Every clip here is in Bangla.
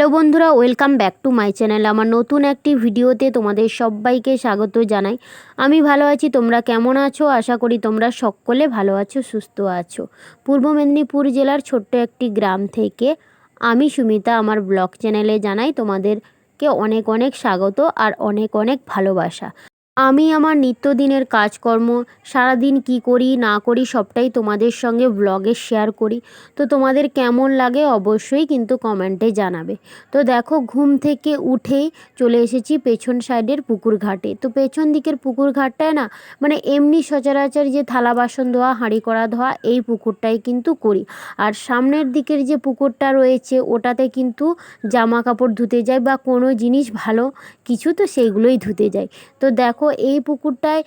হ্যালো বন্ধুরা, welcome back to my channel. আমার নতুন একটি ভিডিওতে তোমাদের সবাইকে স্বাগত জানাই। আমি ভালো আছি, তোমরা কেমন আছো? আশা করি তোমরা সকলে ভালো আছো, সুস্থ আছো। পূর্ব মেদিনীপুর জেলার ছোট্ট একটি গ্রাম থেকে আমি সুমিতা আমার ব্লগ চ্যানেলে জানাই তোমাদেরকে অনেক অনেক স্বাগত আর অনেক অনেক ভালোবাসা। আমি আমার নিত্যদিনের কাজকর্ম সারাদিন কি করি না করি সবটাই তোমাদের সঙ্গে ব্লগে শেয়ার করি। তো তোমাদের কেমন লাগে অবশ্যই কিন্তু কমেন্টে জানাবে। তো দেখো, ঘুম থেকে উঠেই চলে এসেছি পেছন সাইডের পুকুর ঘাটে। তো পেছন দিকের পুকুর ঘাটটায় না, মানে এমনি সচরাচর যে থালা বাসন ধোয়া, হাঁড়ি কড়া ধোয়া, এই পুকুরটাই কিন্তু করি। আর সামনের দিকের যে পুকুরটা রয়েছে ওটাতে কিন্তু জামা কাপড় ধুতে যাই বা কোনো জিনিস ভালো কিছু, তো সেইগুলোই ধুতে যাই। তো দেখো, এই পুকুরটায়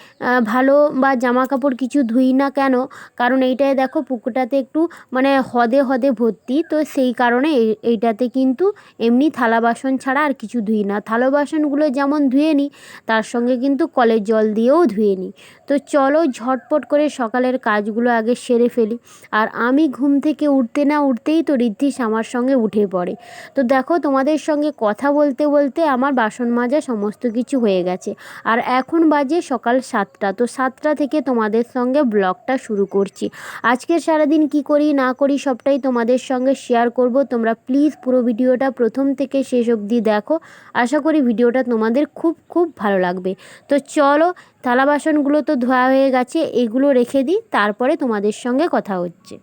ভালো বা জামা কাপড় কিছু ধুই না কেন, কারণ এইটায় দেখো পুকুরটাতে একটু মানে হদে হদে ভর্তি। তো সেই কারণে এইটাতে কিন্তু এমনি থালা বাসন ছাড়া আর কিছু ধুই না। থালা বাসনগুলো যেমন ধুয়ে নিই, তার সঙ্গে কিন্তু কলের জল দিয়েও ধুয়ে নিই। তো চলো ঝটপট করে সকালের কাজগুলো আগে সেরে ফেলি। আর আমি ঘুম থেকে উঠতে না উঠতেই তো ঋদ্ধিস আমার সঙ্গে উঠে পড়ে। তো দেখো, তোমাদের সঙ্গে কথা বলতে বলতে আমার বাসন মাজা সমস্ত কিছু হয়ে গেছে। আর এখন বাজে সকাল 7টা। তো 7টা থেকে তোমাদের সঙ্গে ব্লগটা শুরু করছি। আজকের সারাদিন কি করি না করি সবটাই তোমাদের সঙ্গে শেয়ার করব। তোমরা প্লিজ পুরো ভিডিওটা প্রথম থেকে শেষ অবধি দেখো। আশা করি ভিডিওটা তোমাদের খুব খুব ভালো লাগবে। তো চলো, থালা বাসনগুলো তো ধোয়া হয়ে গেছে, এগুলো রেখে দিই, তারপরে তোমাদের সঙ্গে কথা হচ্ছে।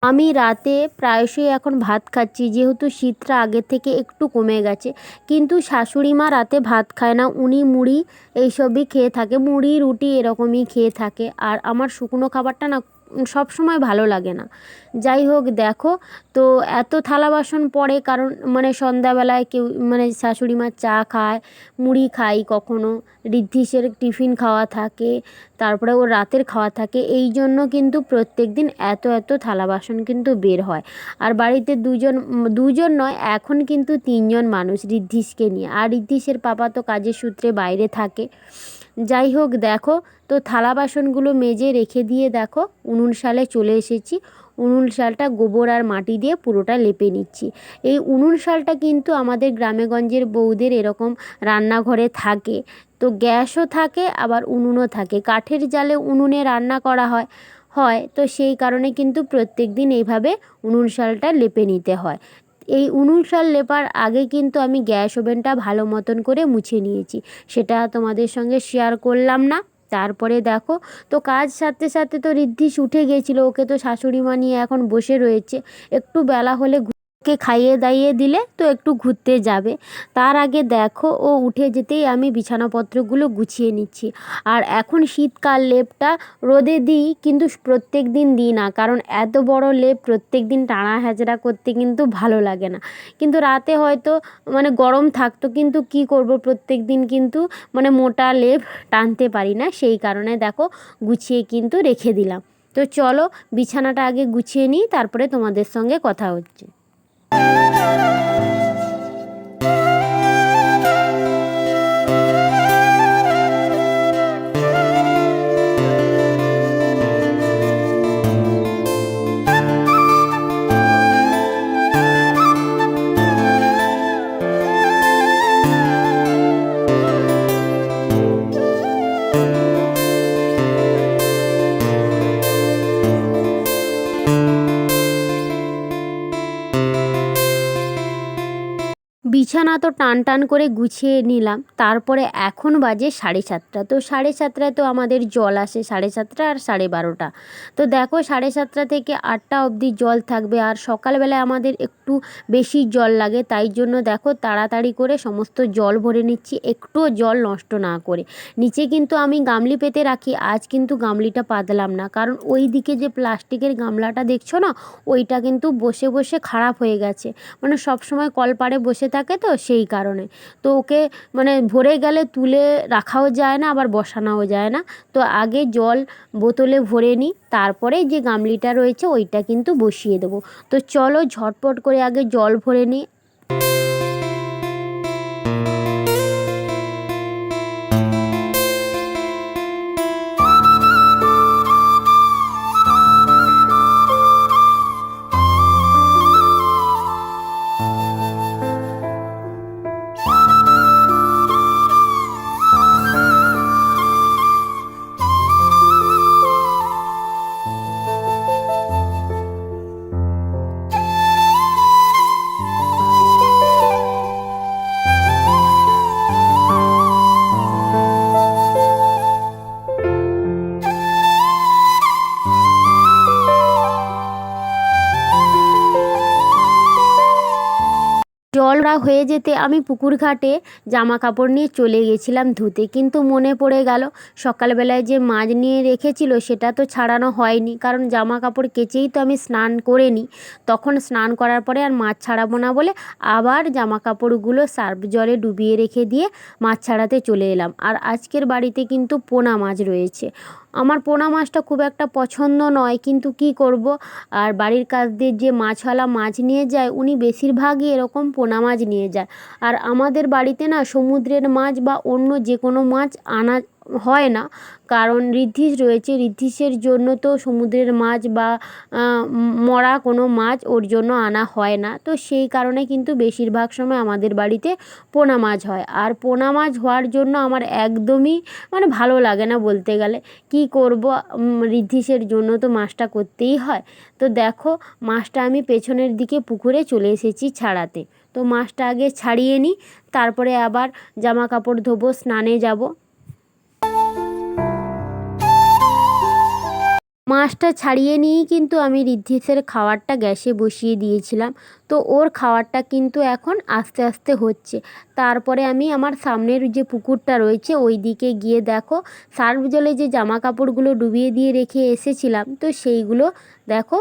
আমি রাতে প্রায়শই এখন ভাত খাচ্ছি, যেহেতু শীতটা আগের থেকে একটু কমে গেছে। কিন্তু শাশুড়ি মা রাতে ভাত খায় না, উনি মুড়ি এইসবই খেয়ে থাকে, মুড়ি রুটি এরকমই খেয়ে থাকে। আর আমার শুকনো খাবারটা না সব সময় ভালো লাগে না। যাই হোক, দেখো, তো এত থালা বাসন পড়ে কারণ মানে সন্ধ্যাবেলায় কেউ মানে শাশুড়ি মা চা খায়, মুড়ি খাই, কখনো ঋদ্ধিসের টিফিন খাওয়া থাকে, তারপরে ওর রাতের খাওয়া থাকে। এই জন্য কিন্তু প্রত্যেক দিন এত এত থালা বাসন কিন্তু বের হয়। আর বাড়িতে দুজন নয়, এখন কিন্তু 3জন মানুষ ঋদ্ধিসকে নিয়ে। আর ঋদ্ধিসের পাপা তো কাজের সূত্রে বাইরে থাকে। যাই হোক, দেখো, তো থালা বাসনগুলো মেজে রেখে দিয়ে দেখো উনুন শালে চলে এসেছি। উনুন শালটা গোবর আর মাটি দিয়ে পুরোটা লেপে নিচ্ছি। এই উনুন শালটা কিন্তু আমাদের গ্রামেগঞ্জের বউদের এরকম রান্নাঘরে থাকে। তো গ্যাসও থাকে আবার উনুনও থাকে, কাঠের জালে উনুনে রান্না করা হয় হয় তো সেই কারণে কিন্তু প্রত্যেক দিন এইভাবে উনুন শালটা লেপে নিতে হয়। এই উনুন শাল লেপার আগে কিন্তু আমি গ্যাস ওভেনটা ভালো মতন করে মুছে নিয়েছি, সেটা তোমাদের সঙ্গে শেয়ার করলাম না। তারপরে দেখো, তো কাজ সারতে সারতে তো ঋদ্ধিস উঠে গেছিলো, ওকে তো শাশুড়ি মা নিয়ে এখন বসে রয়েছে। একটু বেলা হলে ওকে খাইয়ে দাইয়ে দিলে তো একটু ঘুরতে যাবে। তার আগে দেখো, ও উঠে যেতেই আমি বিছানাপত্রগুলো গুছিয়ে নিচ্ছি। আর এখন শীতকাল, লেপটা রোদে দিই কিন্তু প্রত্যেক দিন দিই না, কারণ এত বড় লেপ প্রত্যেক দিন টানা হ্যাচড়া করতে কিন্তু ভালো লাগে না। কিন্তু রাতে হয়তো মানে গরম থাকতো, কিন্তু কি করব, প্রত্যেক দিন কিন্তু মানে মোটা লেপ টানতে পারি না, সেই কারণে দেখো গুছিয়ে কিন্তু রেখে দিলাম। তো চলো বিছানাটা আগে গুছিয়ে নিই, তারপরে তোমাদের সঙ্গে কথা হচ্ছে। বিছানা তো টান টান করে গুছিয়ে নিলাম, তারপরে এখন বাজে 7:30। তো 7:30 তো আমাদের জল আসে 7:30 আর 12:30। তো দেখো, 7:30 থেকে 8টা অবধি জল থাকবে। আর সকালবেলায় আমাদের একটু বেশি জল লাগে, তাই জন্য দেখো তাড়াতাড়ি করে সমস্ত জল ভরে নিচ্ছি, একটুও জল নষ্ট না করে। নিচে কিন্তু আমি গামলি পেতে রাখি, আজ কিন্তু গামলিটা পাতলাম না, কারণ ওই দিকে যে প্লাস্টিকের গামলাটা দেখছো না, ওইটা কিন্তু বসে বসে খারাপ হয়ে গেছে। মানে সব সময় কলপাড়ে বসে থাকে, তো সেই কারণে। তো ওকে মানে ভরে গেলে তুলে রাখাও যায় না, আবার বসানোও যায় না। তো আগে জল বোতলে ভরে নিই, তারপরে যে গামলিটা রয়েছে ওইটা কিন্তু বসিয়ে দেবো। তো চলো ঝটপট করে আগে জল ভরে নিই। জলরা হয়ে যেতে আমি পুকুর ঘাটে জামা কাপড় নিয়ে চলে গেছিলাম ধুতে, কিন্তু মনে পড়ে গেল সকালবেলায় যে মাছ নিয়ে রেখেছিল সেটা তো ছাড়ানো হয়নি, কারণ জামা কাপড় কেচেই তো আমি স্নান করে নিই। তখন স্নান করার পরে আর মাছ ছাড়াবো না বলে আবার জামা কাপড়গুলো সার্ফ জলে ডুবিয়ে রেখে দিয়ে মাছ ছাড়াতে চলে এলাম। আর আজকের বাড়িতে কিন্তু পোনা মাছ রয়েছে। আমার পোনা মাছটা খুব একটা পছন্দ নয়, কিন্তু কি করব। আর বাড়ির কাছ দিয়ে যে মাছওয়ালা মাছ নিয়ে যায় উনি বেশিরভাগই এরকম পোনা মাছ নিয়ে যায়। আর আমাদের বাড়িতে না সমুদ্রের মাছ বা অন্য যে কোনো মাছ আনা হয় না, কারণ ঋদ্ধিষ রয়েছে। ঋদ্ধিষের জন্য তো সমুদ্রের মাছ বা মরা কোনো মাছ ওর জন্য আনা হয় না। তো সেই কারণে কিন্তু বেশিরভাগ সময় আমাদের বাড়িতে পোনা মাছ হয়। আর পোনা মাছ হওয়ার জন্য আমার একদমই মানে ভালো লাগে না বলতে গেলে। কি করব, ঋদ্ধিষের জন্য তো মাছটা করতেই হয়। তো দেখো মাছটা আমি পেছনের দিকে পুকুরে চলে এসেছি ছাড়াতে। তো মাছটা আগে ছাড়িয়ে নিই, তারপরে আবার জামা কাপড় ধোবো, স্নানে যাব। মাছটা ছাড়িয়ে নিয়েই কিন্তু আমি ঋদ্ধিষের খাবারটা গ্যাসে বসিয়ে দিয়েছিলাম। তো ওর খাবারটা কিন্তু এখন আস্তে আস্তে হচ্ছে। তারপরে আমি আমার সামনের যে পুকুরটা রয়েছে ওই দিকে গিয়ে দেখো সার্ফ জলে যে জামা কাপড়গুলো ডুবিয়ে দিয়ে রেখে এসেছিলাম, তো সেইগুলো দেখো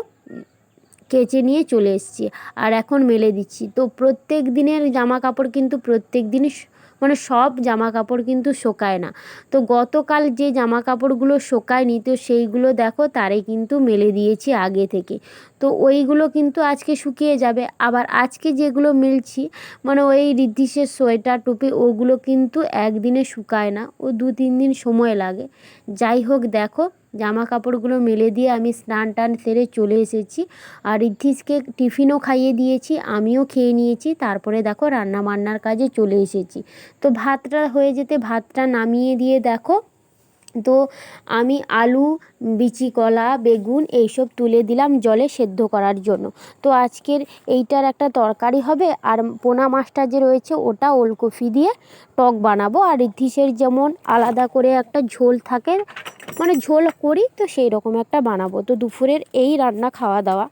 কেচে নিয়ে চলে এসেছি আর এখন মেলে দিচ্ছি। তো প্রত্যেক দিনের জামা কাপড় কিন্তু প্রত্যেক দিনই মানে সব জামা কাপড় কিন্তু শোকায় না। তো গতকাল যে জামা কাপড়গুলো শোকায়নি তো সেইগুলো দেখো তারে কিন্তু মেলে দিয়েছি আগে থেকে। তো ওইগুলো কিন্তু আজকে শুকিয়ে যাবে। আবার আজকে যেগুলো মিলছি মানে ওই ঋদ্ধিষের সোয়েটার টুপি ওগুলো কিন্তু একদিনে শুকায় না, ও 2-3 দিন সময় লাগে। যাই হোক দেখো জামা কাপড়গুলো মেলে দিয়ে আমি স্নান টান সেরে চলে এসেছি। আর ঋদ্ধিষকে টিফিনও খাইয়ে দিয়েছি, আমিও খেয়ে নিয়েছি। তারপরে দেখো রান্না বান্নার কাজে চলে এসেছি। তো ভাতটা হয়ে যেতে ভাতটা নামিয়ে দিয়ে দেখো তো আমি আলু, বিচি কলা, বেগুন এইসব তুলে দিলাম জলে সেদ্ধ করার জন্য। তো আজকের এইটার একটা তরকারি হবে, আর পোনা মাছটা যে রয়েছে ওটা ওলকপি দিয়ে টক বানাবো। আর ঋদ্ধিষের যেমন আলাদা করে একটা ঝোল থাকে মানে ঝোল করি, তো সেই রকম একটা বানাবো। তো দুপুরের এই রান্না খাওয়া দাওয়া।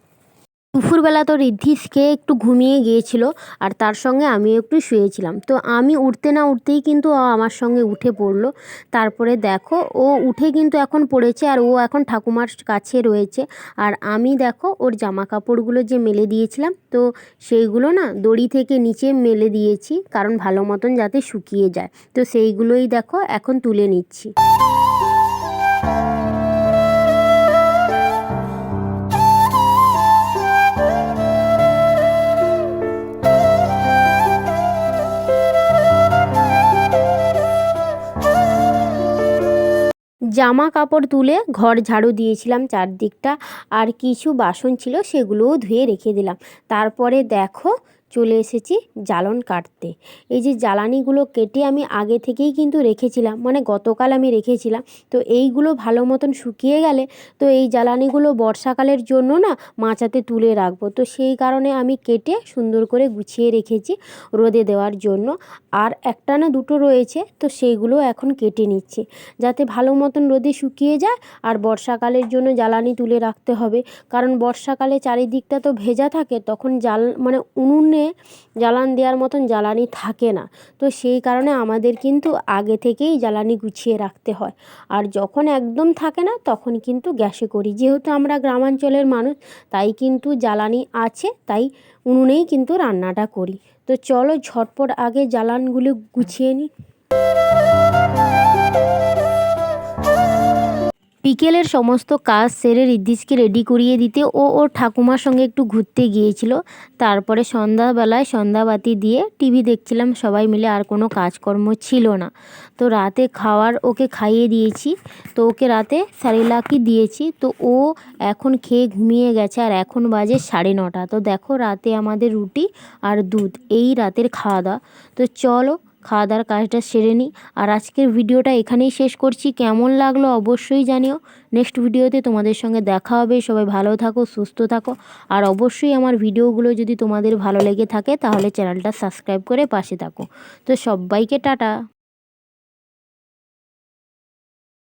দুপুরবেলা তো ঋদ্ধিষ খেয়ে একটু ঘুমিয়ে গিয়েছিল, আর তার সঙ্গে আমিও একটু শুয়েছিলাম। তো আমি উঠতে না উঠতেই কিন্তু ও আমার সঙ্গে উঠে পড়লো। তারপরে দেখো ও উঠে কিন্তু এখন পড়েছে, আর ও এখন ঠাকুমার কাছে রয়েছে। আর আমি দেখো ওর জামা কাপড়গুলো যে মেলে দিয়েছিলাম তো সেইগুলো না দড়ি থেকে নিচে মেলে দিয়েছি, কারণ ভালো মতন যাতে শুকিয়ে যায়। তো সেইগুলোই দেখো এখন তুলে নিচ্ছি। জামা কাপড় তুলে ঘর ঝাড়ু দিয়েছিলাম চারদিকটা, আর কিছু বাসন ছিল সেগুলোও ধুয়ে রেখে দিলাম। তারপরে দেখো চলে এসেছি জ্বালন কাটতে। এই যে জ্বালানিগুলো কেটে আমি আগে থেকেই কিন্তু রেখেছিলাম, মানে গতকাল আমি রেখেছিলাম। তো এইগুলো ভালো মতন শুকিয়ে গেলে তো এই জ্বালানিগুলো বর্ষাকালের জন্য না মাচাতে তুলে রাখবো। তো সেই কারণে আমি কেটে সুন্দর করে গুছিয়ে রেখেছি রোদে দেওয়ার জন্য। আর একটা না দুটো রয়েছে, তো সেইগুলো এখন কেটে নিচ্ছি যাতে ভালো মতন রোদে শুকিয়ে যায়। আর বর্ষাকালের জন্য জ্বালানি তুলে রাখতে হবে, কারণ বর্ষাকালে চারিদিকটা তো ভেজা থাকে, তখন মানে উনুনে উনুনে জ্বালান দেওয়ার মতন জ্বালানি থাকে না। তো সেই কারণে আমাদের কিন্তু আগে থেকেই জ্বালানি গুছিয়ে রাখতে হয়। আর যখন একদম থাকে না তখন কিন্তু গ্যাসে করি। যেহেতু আমরা গ্রামাঞ্চলের মানুষ, তাই কিন্তু জ্বালানি আছে, তাই উনুনেই কিন্তু রান্নাটা করি। তো চলো ঝটপট আগে জ্বালানগুলো গুছিয়ে নিই। বিকেলের সমস্ত কাজ সেরে ঋদ্ধিষকে রেডি করিয়ে দিতে ও ওর ঠাকুমার সঙ্গে একটু ঘুরতে গিয়েছিল। তারপরে সন্ধ্যাবেলায় সন্ধ্যাবাতি দিয়ে টিভি দেখছিলাম সবাই মিলে, আর কোনো কাজকর্ম ছিল না। তো রাতে খাওয়ার ওকে খাইয়ে দিয়েছি, তো ওকে রাতে স্যারিলাকই দিয়েছি। তো ও এখন খেয়ে ঘুমিয়ে গেছে, আর এখন বাজে 9:30। তো দেখো রাতে আমাদের রুটি আর দুধ, এই রাতের খাওয়া দাওয়া। তো চলো খাওয়া দাওয়ার কাজটা সেরে নিই। আর আজকের ভিডিওটা এখানেই শেষ করছি। কেমন লাগলো অবশ্যই জানিও। নেক্সট ভিডিওতে তোমাদের সঙ্গে দেখা হবে। সবাই ভালো থাকো, সুস্থ থাকো। আর অবশ্যই আমার ভিডিওগুলো যদি তোমাদের ভালো লেগে থাকে তাহলে চ্যানেলটা সাবস্ক্রাইব করে পাশে থাকো। তো সবাইকে টাটা।